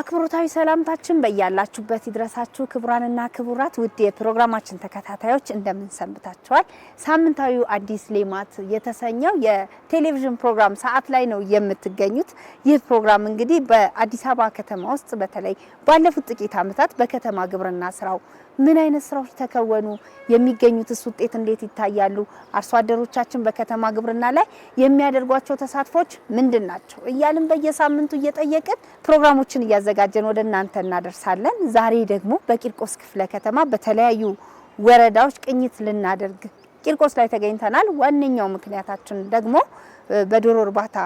አክብሮታዊ ሰላምታችን በእያላችሁበት ይድረሳችሁ ክቡራንና ክቡራት ውድ የፕሮግራማችን ተከታታዮች እንደምን ሰንብታችኋል? ሳምንታዊው አዲስ ሌማት የተሰኘው የቴሌቪዥን ፕሮግራም ሰዓት ላይ ነው የምትገኙት። ይህ ፕሮግራም እንግዲህ በአዲስ አበባ ከተማ ውስጥ በተለይ ባለፉት ጥቂት ዓመታት በከተማ ግብርና ስራው ምን አይነት ስራዎች ተከወኑ፣ የሚገኙትስ ውጤት እንዴት ይታያሉ፣ አርሶ አደሮቻችን በከተማ ግብርና ላይ የሚያደርጓቸው ተሳትፎች ምንድን ናቸው እያልን በየሳምንቱ እየጠየቅን ፕሮግራሞችን እያዘጋጀን ወደ እናንተ እናደርሳለን። ዛሬ ደግሞ በቂርቆስ ክፍለ ከተማ በተለያዩ ወረዳዎች ቅኝት ልናደርግ ቂርቆስ ላይ ተገኝተናል። ዋነኛው ምክንያታችን ደግሞ በዶሮ እርባታ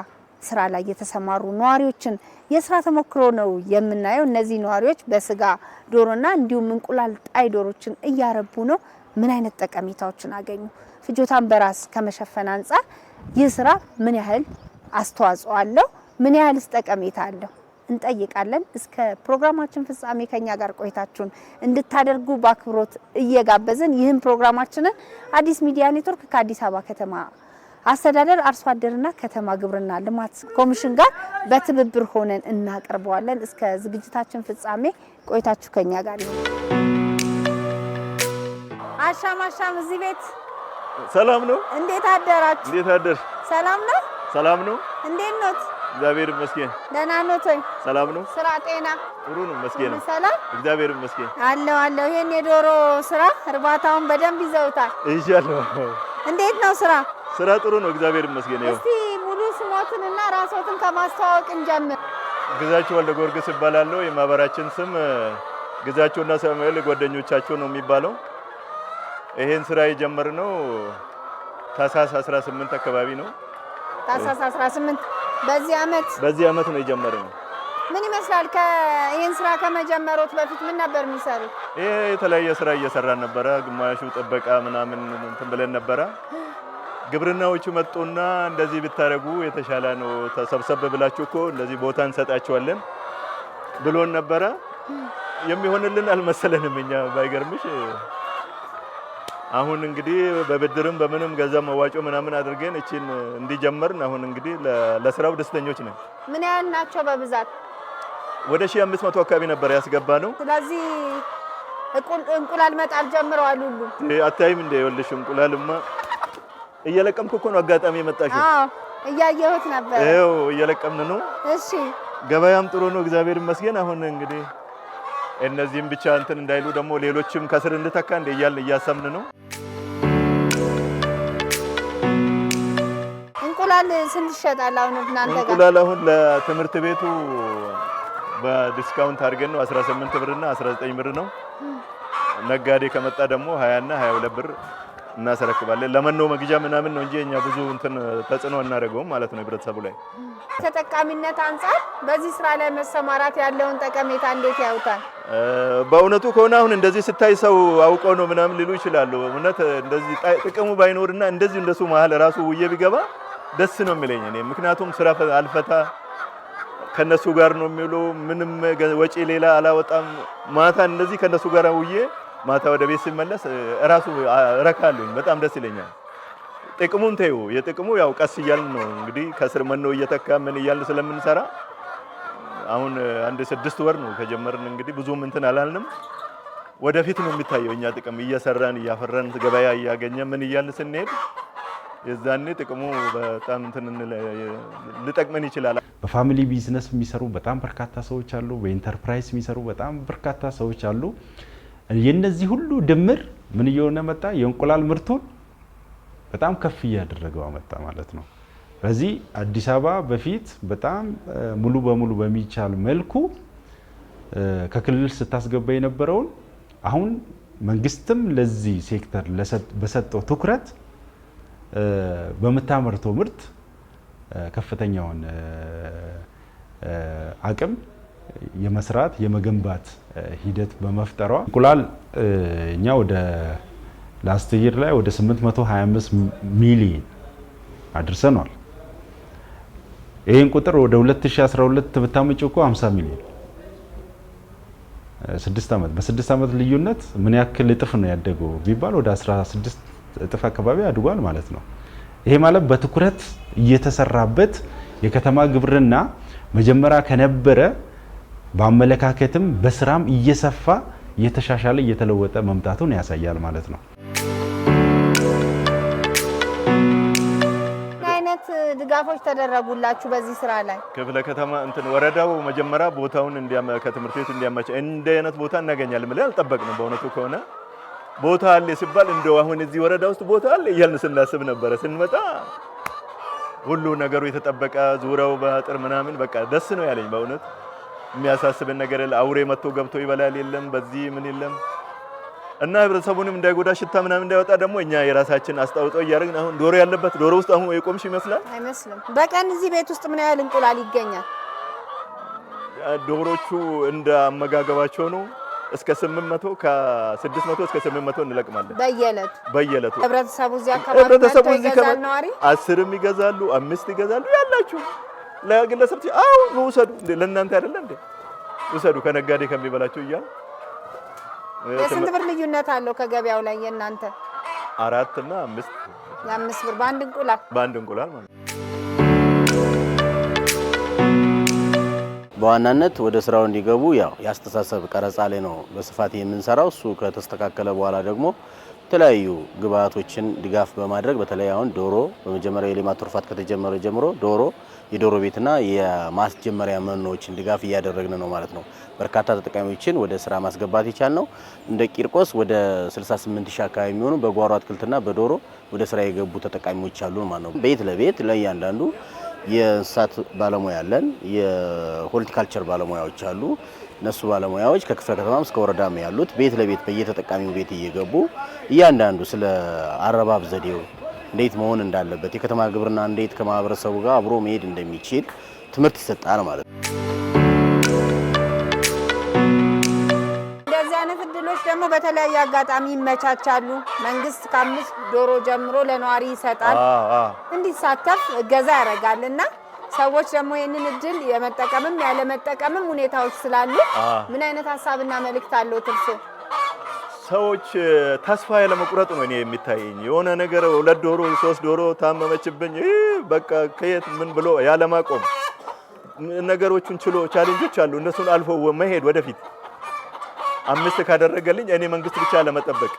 ስራ ላይ የተሰማሩ ነዋሪዎችን የስራ ተሞክሮ ነው የምናየው። እነዚህ ነዋሪዎች በስጋ ዶሮና እንዲሁም እንቁላል ጣይ ዶሮችን እያረቡ ነው። ምን አይነት ጠቀሜታዎችን አገኙ? ፍጆታን በራስ ከመሸፈን አንጻር ይህ ስራ ምን ያህል አስተዋጽኦ አለው? ምን ያህልስ ጠቀሜታ አለው? እንጠይቃለን። እስከ ፕሮግራማችን ፍጻሜ ከኛ ጋር ቆይታችሁን እንድታደርጉ በአክብሮት እየጋበዝን ይህን ፕሮግራማችንን አዲስ ሚዲያ ኔትወርክ ከአዲስ አበባ ከተማ አስተዳደር አርሶ አደርና ከተማ ግብርና ልማት ኮሚሽን ጋር በትብብር ሆነን እናቀርበዋለን። እስከ ዝግጅታችን ፍጻሜ ቆይታችሁ ከኛ ጋር ይሁን። አሻም እዚህ ቤት ሰላም ነው? እንዴት አደራችሁ? እንዴት አደር? ሰላም ነው? ሰላም ነው። እንዴት ኖት? እግዚአብሔር ይመስገን። ደህና ኖት ወይ? ሰላም ነው። ስራ ጤና ጥሩ ነው መስገን። ሰላም እግዚአብሔር ይመስገን። አለው። ይሄን የዶሮ ስራ እርባታውን በደንብ ይዘውታል? ይሻለው። እንዴት ነው ስራ? ስራ ጥሩ ነው እግዚአብሔር ይመስገን። እስቲ ሙሉ ስሞትንና ራስዎትን ከማስተዋወቅ እንጀምር። ግዛቸው ወልደ ጊዮርጊስ እባላለሁ። የማህበራችን ስም ግዛቸውና ሳሙኤል ጓደኞቻቸው ነው የሚባለው። ይሄን ስራ የጀመርነው ታህሳስ 18 አካባቢ ነው። ታህሳስ 18 በዚህ አመት ነው የጀመርነው። ምን ይመስላል? ይሄን ስራ ከመጀመሮት በፊት ምን ነበር የሚሰሩት? ይሄ የተለያየ ስራ እየሰራን ነበረ። ግማሹ ጥበቃ ምናምን እንትን ብለን ነበረ። ግብርናዎቹ መጡና እንደዚህ ብታረጉ የተሻለ ነው፣ ተሰብሰብ ብላችሁ እኮ እንደዚህ ቦታ እንሰጣቸዋለን ብሎን ነበረ። የሚሆንልን አልመሰለንም እኛ ባይገርምሽ። አሁን እንግዲህ በብድርም በምንም ገንዘብ መዋጮ ምናምን አድርገን እቺን እንዲጀመርን አሁን እንግዲህ ለስራው ደስተኞች ነን። ምን ያህል ናቸው በብዛት? ወደ 1500 አካባቢ ነበር ያስገባ ነው። ስለዚህ እንቁላል መጣል ጀምረዋል ሁሉ። አታይም እንደ ይወልሽ እንቁላልማ እየለቀምኩ እኮ ነው አጋጣሚ የመጣሽው። አዎ እያየሁት ነበር። ይኸው እየለቀምን ነው። እሺ ገበያም ጥሩ ነው እግዚአብሔር ይመስገን። አሁን እንግዲህ እነዚህም ብቻ እንትን እንዳይሉ ደግሞ ሌሎችም ከስር እንድተካ እያልን እያሰብን ነው። እንቁላል ስንት ይሸጣል አሁን እናንተ ጋር? እንቁላል አሁን ለትምህርት ቤቱ በዲስካውንት አድርገን ነው 18 ብርና 19 ብር ነው። ነጋዴ ከመጣ ደግሞ 20 እና 22 ብር እናስረክባለን። ለመኖ መግዣ ምናምን ነው እንጂ እኛ ብዙ እንትን ተጽዕኖ እናደርገውም ማለት ነው ህብረተሰቡ ላይ። ተጠቃሚነት አንጻር በዚህ ስራ ላይ መሰማራት ያለውን ጠቀሜታ እንዴት ያዩታል? በእውነቱ ከሆነ አሁን እንደዚህ ስታይ ሰው አውቀው ነው ምናምን ሊሉ ይችላሉ። እውነት እንደዚህ ጥቅሙ ባይኖርና እንደዚህ እንደሱ መሀል ራሱ ውዬ ቢገባ ደስ ነው የሚለኝ እኔ። ምክንያቱም ስራ አልፈታ ከነሱ ጋር ነው የሚውለው። ምንም ወጪ ሌላ አላወጣም። ማታ እንደዚህ ከነሱ ጋር ውዬ ማታ ወደ ቤት ሲመለስ ራሱ እረካለሁኝ። በጣም ደስ ይለኛል። ጥቅሙን ተይው፣ የጥቅሙ ያው ቀስ እያልን ነው እንግዲህ ከስር መኖ እየተካ ምን እያልን ስለምንሰራ አሁን አንድ 6 ወር ነው ከጀመርን እንግዲህ ብዙም እንትን አላልንም። ወደፊት ነው የሚታየው እኛ ጥቅም እየሰራን እያፈራን ገበያ እያገኘ ምን እያልን ስንሄድ የዛኔ ጥቅሙ በጣም እንትን ሊጠቅመን ይችላል። በፋሚሊ ቢዝነስ የሚሰሩ በጣም በርካታ ሰዎች አሉ። በኢንተርፕራይዝ የሚሰሩ በጣም በርካታ ሰዎች አሉ። የነዚህ ሁሉ ድምር ምን እየሆነ መጣ? የእንቁላል ምርቱን በጣም ከፍ እያደረገው መጣ ማለት ነው። በዚህ አዲስ አበባ በፊት በጣም ሙሉ በሙሉ በሚቻል መልኩ ከክልል ስታስገባ የነበረውን አሁን መንግስትም ለዚህ ሴክተር በሰጠው ትኩረት በመታመርተው ምርት ከፍተኛውን አቅም የመስራት የመገንባት ሂደት በመፍጠሯ እንቁላል እኛ ወደ ላስት ይር ላይ ወደ 825 ሚሊዮን አድርሰናል። ይሄን ቁጥር ወደ 2012 ብታመጪው እኮ 50 ሚሊዮን በ6 ዓመት ልዩነት ምን ያክል እጥፍ ነው ያደገው ቢባል ወደ 16 እጥፍ አካባቢ አድጓል ማለት ነው። ይሄ ማለት በትኩረት እየተሰራበት የከተማ ግብርና መጀመሪያ ከነበረ በአመለካከትም በስራም እየሰፋ እየተሻሻለ እየተለወጠ መምጣቱን ያሳያል ማለት ነው። ድጋፎች ተደረጉላችሁ በዚህ ስራ ላይ? ክፍለ ከተማ ወረዳው መጀመሪያ ቦታውን ከትምህርት ቤቱ እንዲያመቻ እንደ አይነት ቦታ እናገኛለን ብለን አልጠበቅንም። በእውነቱ ከሆነ ቦታ አለ ሲባል እንደው አሁን እዚህ ወረዳ ውስጥ ቦታ አለ እያልን ስናስብ ነበረ። ስንመጣ ሁሉ ነገሩ የተጠበቀ ዙሪያው በአጥር ምናምን በቃ ደስ ነው ያለኝ በእውነት። የሚያሳስብን ነገር አውሬ መጥቶ ገብቶ ይበላል የለም፣ በዚህ ምን የለም እና ህብረተሰቡንም እንዳይጎዳ ሽታ ምናምን እንዳይወጣ ደግሞ እኛ የራሳችን አስተዋጽኦ እያደረግን አሁን ዶሮ ያለበት ዶሮ ውስጥ አሁን የቆምሽ ይመስላል አይመስልም። በቀን እዚህ ቤት ውስጥ ምን ያህል እንቁላል ይገኛል? ዶሮቹ እንደ አመጋገባቸው ነው። እስከ 800 ከ600 እስከ 800 እንለቅማለን በየለቱ። ህብረተሰቡ እዚህ አካባቢ ይገዛል ነው አይደል? 10ም ይገዛሉ፣ 5 ይገዛሉ። ያላችሁ ለግለሰብ አው ነው ውሰዱ፣ ለእናንተ አይደለ እንዴ? ውሰዱ ከነጋዴ ከሚበላቸው እያል የስንት ብር ልዩነት አለው ከገበያው ላይ የእናንተ? 4 እና 5 የ5 ብር በአንድ እንቁላል ማለት ነው። በዋናነት ወደ ስራው እንዲገቡ ያው ያስተሳሰብ ቀረጻ ላይ ነው በስፋት የምንሰራው። እሱ ከተስተካከለ በኋላ ደግሞ የተለያዩ ግብአቶችን ድጋፍ በማድረግ በተለይ አሁን ዶሮ በመጀመሪያ የሌማት ትሩፋት ከተጀመረ ጀምሮ የዶሮ ቤትና የማስጀመሪያ መኖዎችን ድጋፍ እያደረግን ነው ማለት ነው። በርካታ ተጠቃሚዎችን ወደ ስራ ማስገባት ይቻል ነው። እንደ ቂርቆስ ወደ 68000 አካባቢ የሚሆኑ በጓሮ አትክልትና በዶሮ ወደ ስራ የገቡ ተጠቃሚዎች አሉ ማለት ነው። ቤት ለቤት ለእያንዳንዱ የእንስሳት ባለሙያ አለን፣ የሆርቲካልቸር ባለሙያዎች አሉ። እነሱ ባለሙያዎች ከክፍለ ከተማም እስከ ወረዳም ያሉት ቤት ለቤት በየተጠቃሚው ቤት እየገቡ እያንዳንዱ ስለ አረባብ ዘዴው እንዴት መሆን እንዳለበት የከተማ ግብርና እንዴት ከማህበረሰቡ ጋር አብሮ መሄድ እንደሚችል ትምህርት ይሰጣል ማለት ነው። እንደዚህ አይነት እድሎች ደግሞ በተለያየ አጋጣሚ ይመቻቻሉ። መንግስት ከ5 ዶሮ ጀምሮ ለነዋሪ ይሰጣል፣ እንዲሳተፍ እገዛ ያደርጋልና ሰዎች ደግሞ ይህንን እድል የመጠቀምም ያለመጠቀምም ሁኔታዎች ስላሉ ምን አይነት ሀሳብና መልእክት አለው እርሶ? ሰዎች ተስፋ ያለመቁረጥ ነው እኔ የሚታየኝ። የሆነ ነገር 2 ዶሮ 3 ዶሮ ታመመችብኝ በቃ ከየት ምን ብሎ ያለማቆም ነገሮችን ችሎ ቻሌንጆች አሉ። እነሱን አልፎ መሄድ ወደፊት 5 ካደረገልኝ እኔ መንግስት ብቻ ለመጠበቅ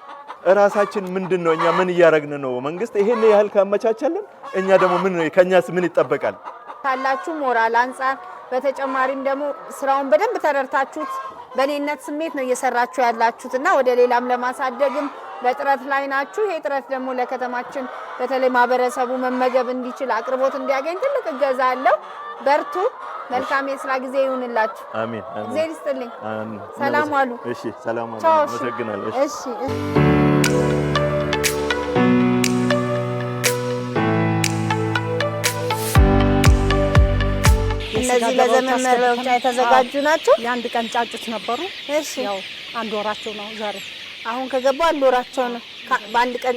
ራሳችን ምንድነው እኛ ምን እያረግን ነው? መንግስት ይሄን ያህል ካመቻቸልን እኛ ደግሞ ከኛስ ምን ይጠበቃል? ካላችሁ ሞራል አንፃር በተጨማሪም ደግሞ ስራውን በደንብ ተረድታችሁት በኔነት ስሜት ነው እየሰራችሁ ያላችሁትና ወደ ሌላም ለማሳደግም በጥረት ላይ ናችሁ። ይሄ ጥረት ደግሞ ለከተማችን በተለይ ማህበረሰቡ መመገብ እንዲችል አቅርቦት እንዲያገኝ ትልቅ እገዛ አለው። በርቱ። መልካም የስራ ጊዜ ይሁንላችሁ። አሜን። እግዚአብሔር ይስጥልኝ። ሰላም ዋሉ። እሺ፣ ሰላም ዋሉ። አመሰግናለሁ። እሺ። እነዚህ ለዘመን መለወጫ የተዘጋጁ ናቸው። የአንድ ቀን ጫጩት ነበሩ። እሺ፣ ያው 1 ወራቸው ነው ዛሬ። አሁን ከገቡ 1 ወራቸው ነው።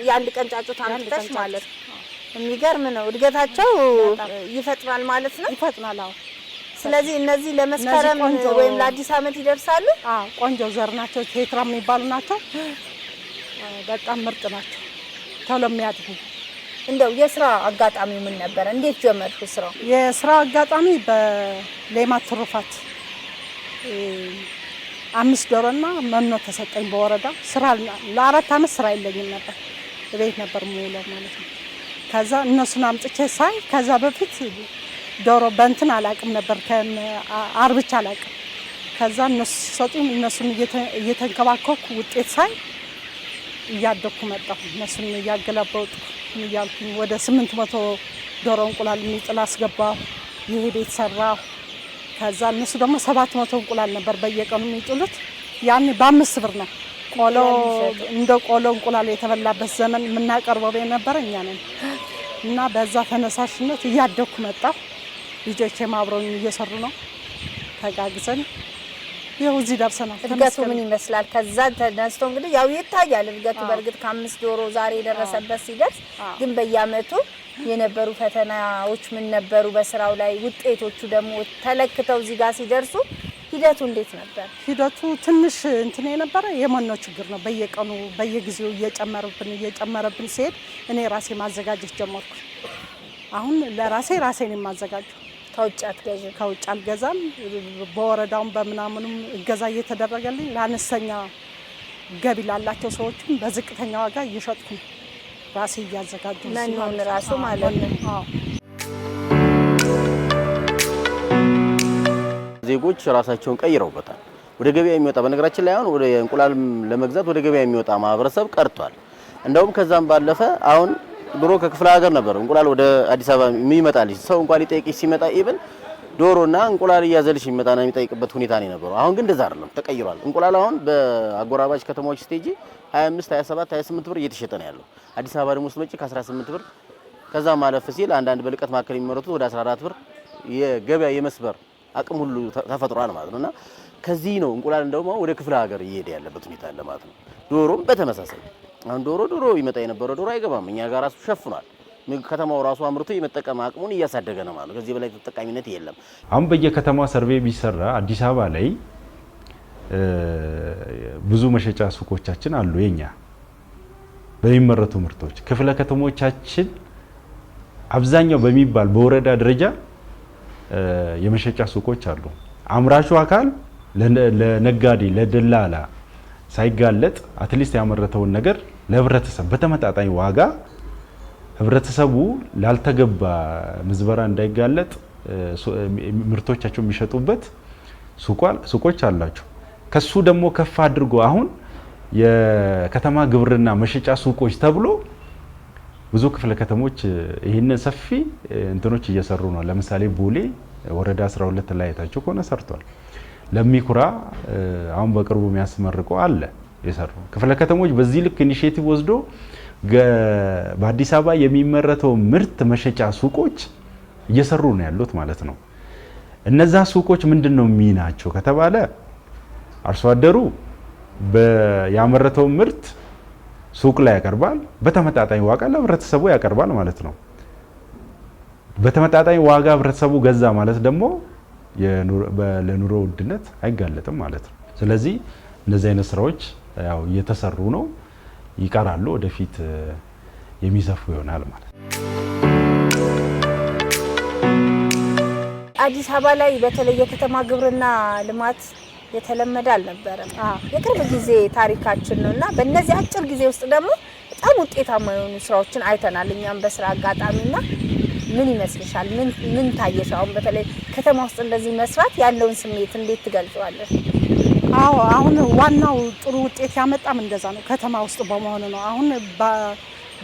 የአንድ ቀን ጫጩት አምጥተሽ ማለት ነው። የሚገርም ነው። እድገታቸው ይፈጥናል ማለት ነው። ይፈጥናል። አዎ። ስለዚህ እነዚህ ለመስከረም ወይም ለአዲስ ዓመት ይደርሳሉ። አዎ፣ ቆንጆ ዘር ናቸው። ቴትራ የሚባሉ ናቸው። በጣም ምርጥ ናቸው። ቶሎ የሚያድጉ። እንደው የስራ አጋጣሚው ምን ነበር? እንዴት ጀመርኩ ስራው? የስራ አጋጣሚ በሌማት ትሩፋት 5 ዶሮና መኖ ተሰጠኝ በወረዳ። ስራ ለ4 ዓመት ስራ የለኝም ነበር። ቤት ነበር የምውለው ማለት ነው። ከዛ እነሱን አምጥቼ ሳይ ከዛ በፊት ዶሮ በእንትን አላቅም ነበር፣ አርብቻ አላቅም። ከዛ እነሱ ሲሰጡኝ እነሱን እየተንከባከብኩ ውጤት ሳይ እያደኩ መጣሁ። እነሱን እያገላበጡ እያልኩኝ ወደ 800 ዶሮ እንቁላል የሚጥል አስገባሁ። ይሄ ቤት ሰራሁ። ከዛ እነሱ ደግሞ 700 እንቁላል ነበር በየቀኑ የሚጥሉት። ያን በ5 ብር ነው ቆሎ እንደ ቆሎ እንቁላል የተበላበት ዘመን የምናቀርበው የነበረ እኛ ነን። እና በዛ ተነሳሽነት እያደኩ መጣሁ። ልጆቼም አብረውኝ እየሰሩ ነው። ተጋግዘን ያው እዚህ ደርሰናል። እድገቱ ምን ይመስላል? ከዛ ተነስቶ እንግዲህ ያው ይታያል እድገቱ። በእርግጥ ከ5 ዶሮ ዛሬ የደረሰበት ሲደርስ ግን በየአመቱ የነበሩ ፈተናዎች ምን ነበሩ? በስራው ላይ ውጤቶቹ ደግሞ ተለክተው እዚህ ጋር ሲደርሱ ሂደቱ እንዴት ነበር? ሂደቱ ትንሽ እንትን የነበረ የመኖ ችግር ነው። በየቀኑ በየጊዜው እየጨመረብን ሲሄድ እኔ ራሴ ማዘጋጀት ጀመርኩ። አሁን ለራሴን የማዘጋጀው ከውጭ አትገዢ? ከውጭ አልገዛም። በወረዳውም በምናምኑም እገዛ እየተደረገልኝ ለአነስተኛ ገቢ ላላቸው ሰዎችም በዝቅተኛ ዋጋ እየሸጥኩ ነው ራሴ እያዘጋጀሁ መኖን ራሱ ማለት ነው። ዜጎች ራሳቸውን ቀይረውበታል። ወደ ገበያ የሚወጣ በነገራችን ላይ አሁን ወደ እንቁላል ለመግዛት ወደ ገበያ የሚወጣ ማህበረሰብ ቀርቷል። እንደውም ከዛም ባለፈ አሁን ድሮ ከክፍለ ሀገር ነበር እንቁላል ወደ አዲስ አበባ የሚመጣልሽ ሰው እንኳን ሊጠይቅሽ ሲመጣ ኢቭን ዶሮና እንቁላል እያዘልሽ የሚመጣና የሚጠይቅበት ሁኔታ ነው የነበረው። አሁን ግን እንደዛ አይደለም፣ ተቀይሯል። እንቁላል አሁን በአጎራባች ከተማዎች ስቴጂ 25፣ 27፣ 28 ብር እየተሸጠ ነው ያለው። አዲስ አበባ ደግሞ ስትመጪ ከ18 ብር ከዛ ማለፍ ሲል አንዳንድ በልቀት ማከል የሚመረቱት ወደ 14 ብር የገበያ የመስበር አቅም ሁሉ ተፈጥሯል ማለት ነውና ከዚህ ነው እንቁላል እንደውም ወደ ክፍለ ሀገር እየሄደ ያለበት ሁኔታ አለ ማለት ነው። ዶሮም በተመሳሳይ አሁን ዶሮ ይመጣ የነበረው ዶሮ አይገባም፣ እኛ ጋር ራሱ ሸፍኗል። ከተማው ራሱ አምርቶ የመጠቀም አቅሙን እያሳደገ ነው ማለት ነው። ከዚህ በላይ ተጠቃሚነት የለም። አሁን በየከተማው ሰርቬይ ቢሰራ አዲስ አበባ ላይ ብዙ መሸጫ ሱቆቻችን አሉ። የኛ በሚመረቱ ምርቶች ክፍለ ከተሞቻችን አብዛኛው በሚባል በወረዳ ደረጃ የመሸጫ ሱቆች አሉ። አምራቹ አካል ለነጋዴ ለደላላ ሳይጋለጥ አትሊስት ያመረተውን ነገር ለህብረተሰብ በተመጣጣኝ ዋጋ ህብረተሰቡ ላልተገባ ምዝበራ እንዳይጋለጥ ምርቶቻቸው የሚሸጡበት ሱቆች አላቸው። ከሱ ደግሞ ከፍ አድርጎ አሁን የከተማ ግብርና መሸጫ ሱቆች ተብሎ ብዙ ክፍለ ከተሞች ይህንን ሰፊ እንትኖች እየሰሩ ነው። ለምሳሌ ቦሌ ወረዳ 12 ላይ ታችሁ ከሆነ ሰርቷል። ለሚኩራ አሁን በቅርቡ የሚያስመርቀው አለ የሰሩ ክፍለ ከተሞች በዚህ ልክ ኢኒሼቲቭ ወስዶ በአዲስ አበባ የሚመረተው ምርት መሸጫ ሱቆች እየሰሩ ነው ያሉት ማለት ነው። እነዛ ሱቆች ምንድነው ሚናቸው ከተባለ አርሶ አደሩ ያመረተው ምርት ሱቅ ላይ ያቀርባል፣ በተመጣጣኝ ዋጋ ለህብረተሰቡ ያቀርባል ማለት ነው። በተመጣጣኝ ዋጋ ህብረተሰቡ ገዛ ማለት ደግሞ ለኑሮ ውድነት አይጋለጥም ማለት ነው። ስለዚህ እነዚህ አይነት ስራዎች ያው እየተሰሩ ነው፣ ይቀራሉ፣ ወደፊት የሚሰፉ ይሆናል ማለት ነው። አዲስ አበባ ላይ በተለይ የከተማ ግብርና ልማት የተለመደ አልነበረም። የቅርብ ጊዜ ታሪካችን ነውና በእነዚህ አጭር ጊዜ ውስጥ ደግሞ በጣም ውጤታማ የሆኑ ስራዎችን አይተናል። እኛም በስራ አጋጣሚና ምን ይመስልሻል? ምን ታየሽ? አሁን በተለይ ከተማ ውስጥ እንደዚህ መስራት ያለውን ስሜት እንዴት ትገልጫለሽ? አሁን ዋናው ጥሩ ውጤት ያመጣም እንደዛ ነው፣ ከተማ ውስጥ በመሆኑ ነው። አሁን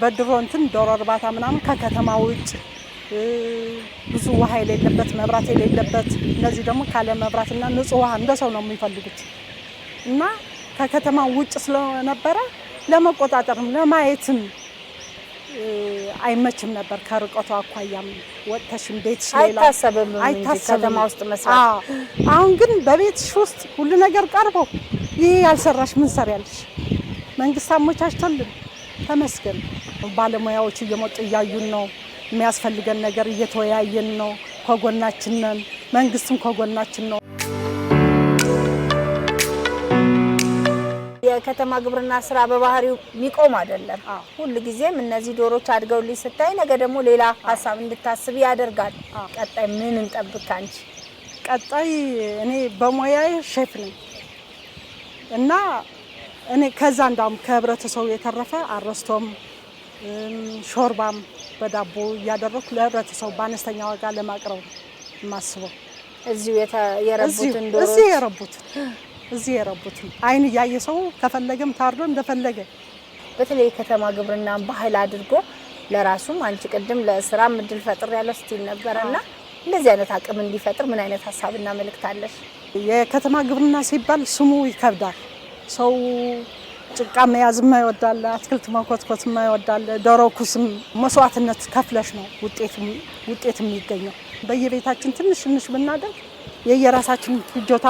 በድሮ እንትን ዶሮ እርባታ ምናምን ከከተማ ውጭ ብዙ ውሃ የሌለበት መብራት የሌለበት፣ እነዚህ ደግሞ ካለ መብራትና ንጹህ ውሃ እንደሰው ነው የሚፈልጉት እና ከከተማ ውጭ ስለነበረ ለመቆጣጠርም ለማየትም አይመችም ነበር። ከርቀቱ አኳያም ወጥተሽም ቤትሽ ሌላ አይታሰብም ከተማ ውስጥ መስራት። አሁን ግን በቤትሽ ውስጥ ሁሉ ነገር ቀርቦ ይሄ ያልሰራሽ ምን ሰሪያለሽ? መንግስት አመቻችቶልን ተመስገን። ባለሙያዎች እየመጡ እያዩን ነው። የሚያስፈልገን ነገር እየተወያየን ነው። ከጎናችን ነን። መንግስትም ከጎናችን ነው። የከተማ ግብርና ስራ በባህሪው የሚቆም አይደለም። ሁሉ ጊዜም እነዚህ ዶሮች አድገውልኝ ስታይ ነገ ደግሞ ሌላ ሀሳብ እንድታስብ ያደርጋል። ቀጣይ ምን እንጠብቅ አንቺ? ቀጣይ እኔ በሙያዬ ሼፍ ነኝ እና እኔ ከዛ እንዳውም ከህብረተሰቡ የተረፈ አረስቶም ሾርባም በዳቦ እያደረኩ ለህብረተሰቡ በአነስተኛ ዋጋ ለማቅረብ የማስበው። እዚሁ የረቡትን ዶሮች እዚህ የረቡትን አይን እያየ ሰው ከፈለገም ታርዶ እንደፈለገ። በተለይ ከተማ ግብርና ባህል አድርጎ ለራሱም አንቺ ቅድም ለስራም እድል ፈጥር ያለው ስቲል ነበርና እንደዚህ አይነት አቅም እንዲፈጥር ምን አይነት ሀሳብና መልእክት አለሽ? የከተማ ግብርና ሲባል ስሙ ይከብዳል። ሰው ጭቃ መያዝ የማይወዳል፣ አትክልት መኮትኮት የማይወዳል። ዶሮ ኩስም መስዋዕትነት ከፍለሽ ነው ውጤት የሚገኘው። በየቤታችን ትንሽ ብናደርግ የየራሳችን ፍጆታ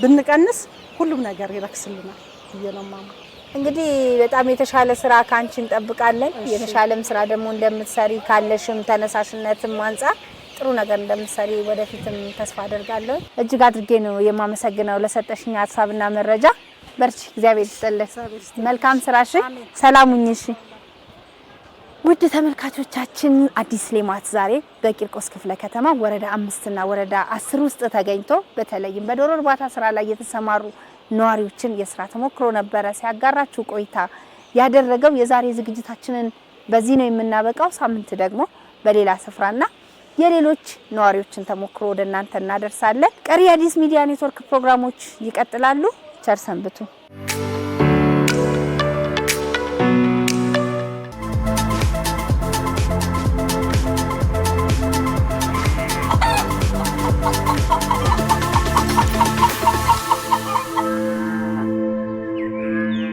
ብንቀንስ ሁሉም ነገር ይረክስልናል ብዬ ነው የማምነው። እንግዲህ በጣም የተሻለ ስራ ካንቺ እንጠብቃለን። የተሻለም ስራ ደግሞ እንደምትሰሪ ካለሽም ተነሳሽነትም አንፃር ጥሩ ነገር እንደምትሰሪ ወደፊትም ተስፋ አደርጋለሁ። እጅግ አድርጌ ነው የማመሰግነው ለሰጠሽኝ ሀሳብና መረጃ። በርቺ፣ እግዚአብሔር ይስጥልኝ። መልካም ስራሽ፣ ሰላም ሁኚ። ውድ ተመልካቾቻችን አዲስ ሌማት ዛሬ በቂርቆስ ክፍለ ከተማ ወረዳ 5 እና ወረዳ 10 ውስጥ ተገኝቶ በተለይም በዶሮ እርባታ ስራ ላይ የተሰማሩ ነዋሪዎችን የስራ ተሞክሮ ነበረ ሲያጋራችሁ ቆይታ ያደረገው። የዛሬ ዝግጅታችንን በዚህ ነው የምናበቃው። ሳምንት ደግሞ በሌላ ስፍራና የሌሎች ነዋሪዎችን ተሞክሮ ወደ እናንተ እናደርሳለን። ቀሪ አዲስ ሚዲያ ኔትወርክ ፕሮግራሞች ይቀጥላሉ። ቸር ሰንብቱ።